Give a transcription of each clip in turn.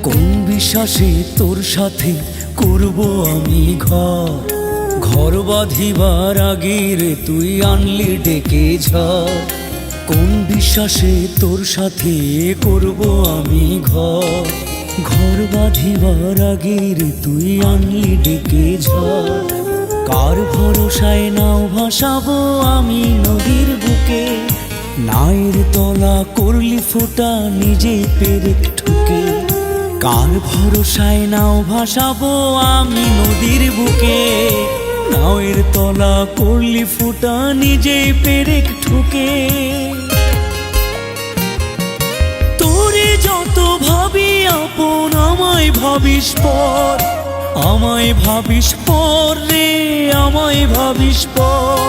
কোন বিশ্বাসে তোর সাথে করব আমি ঘর, ঘর বাঁধিবার আগে রে তুই আনলি ডেকে ঝড়। কোন বিশ্বাসে তোর সাথে করব আমি ঘর, ঘর বাঁধিবার আগে রে তুই আনলি ডেকে ঝড়। কার ভরসায় নাও ভাসাবো আমি নদীর বুকে, নায়ের তলা করলি ফোঁটা নিজে পেরেক ঠুকে। কার ভরসায় নাও ভাসাবো আমি নদীর বুকে, নায়ের তলা করলি ফোঁটা নিজে পেরেক ঠুকে। তোরে যত ভাবি আপন আমায় ভাবিস পর, আমায় ভাবিস পর রে আমায় ভাবিস পর।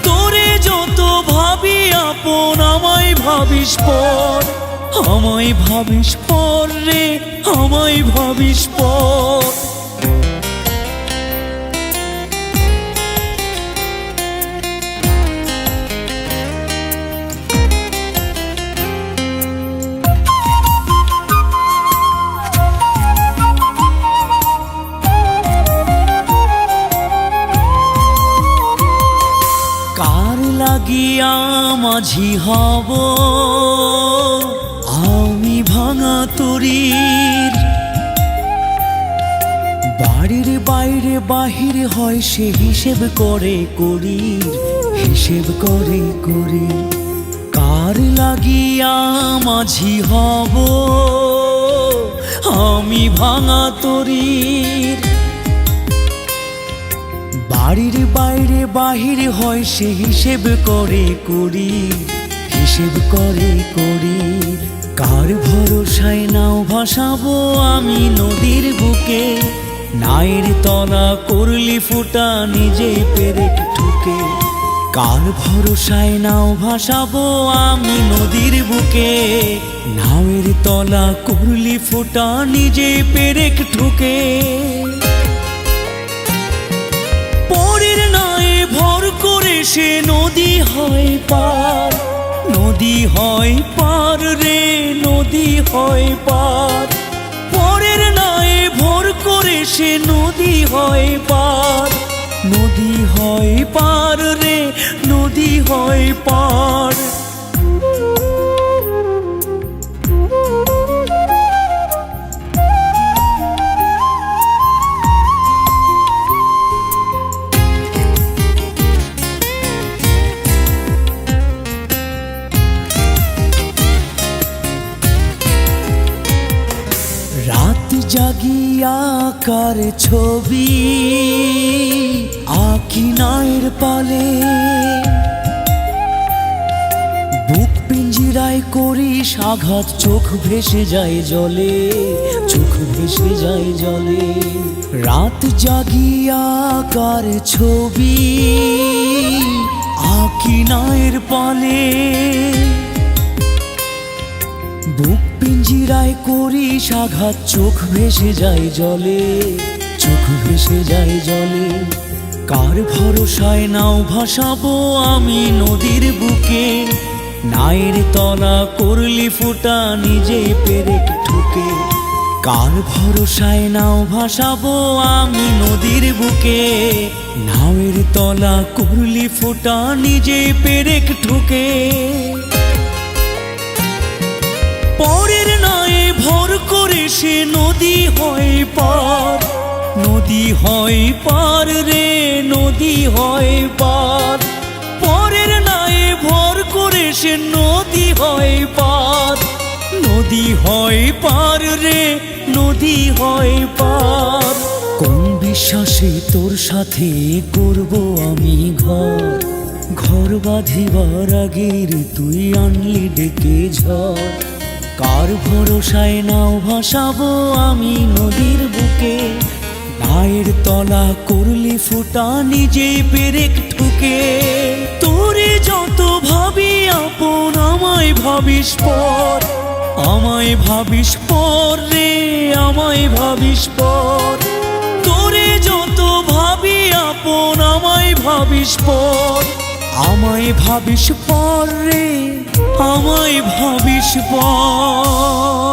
তোরে যত ভাবি আপন আমায় ভাবিস পর, আমায় ভাবিস পর রে আমায় ভাবিস পর। কার লাগিয়া মাঝি হব আমি ভাঙা তরীর, বাড়ির বাইরে বাহির হয় সে হিসেব করে করি, হিসেব করে করি। কার লাগিয়া মাঝি হব আমি ভাঙা তরীর, বাড়ির বাইরে বাহির হয় সে হিসেব করে করি, হিসেব করে করি। কার ভরসায় নাও ভাসাবো আমি নদীর বুকে, নায়ের তলা করলি ফোঁটা নিজে পেরেক ঠুকে। কার ভরসায় নাও ভাসাবো আমি নদীর বুকে, নায়ের তলা করলি ফোঁটা নিজে পেরেক ঠুকে। পরের নায়ে ভর করে সে নদী হয় পার, নদী হয় পার রে নদী হয় পার। পরের নায়ে ভর করে সে নদী হয় পার, নদী হয় পার রে নদী হয় পার। রাত জাগিয়া কার ছবি আঁকি নায়ের পালে, বুক পিঞ্জিরায় করিস আঘাত চোখ ভেসে যায় জলে, চোখ ভেসে যায় জলে। রাত জাগিয়া কার ছবি আঁকি নায়ের পালে, বুক পিঞ্জিরায় করিস আঘাত চোখ ভেসে যায় জলে, চোখ ভেসে যায় জলে। কার ভরসায় নাও ভাসাবো আমি নদীর বুকে, নায়ের তলা করলি ফোঁটা নিজে পেরেক ঠুকে। কার ভরসায় নাও ভাসাবো আমি নদীর বুকে, নায়ের তলা করলি ফোঁটা নিজে পেরেক ঠুকে। পরের নায়ে ভর করে সে নদী হয় পার, নদী হয় পার রে নদী হয় পার। পরের নায়ে ভর করে সে নদী হয় পার, নদী হয় পার রে নদী হয় পার। কোন বিশ্বাসে তোর সাথে করব আমি ঘর, ঘর বাঁধিবার আগে রে তুই আনলি ডেকে ঝড়। কার ভরসায় নাও ভাসাবো আমি নদীর বুকে, নায়ের তলা করলি ফোঁটা নিজে পেরেক ঠুকে। তোরে যত ভাবি আপন আমায় ভাবিস পর, আমায় ভাবিস পর রে আমায় ভাবিস পর। তোরে যত ভাবি আপন আমায় ভাবিস পর, আমায় ভাবিস পর রে আমায় ভাবিস পর।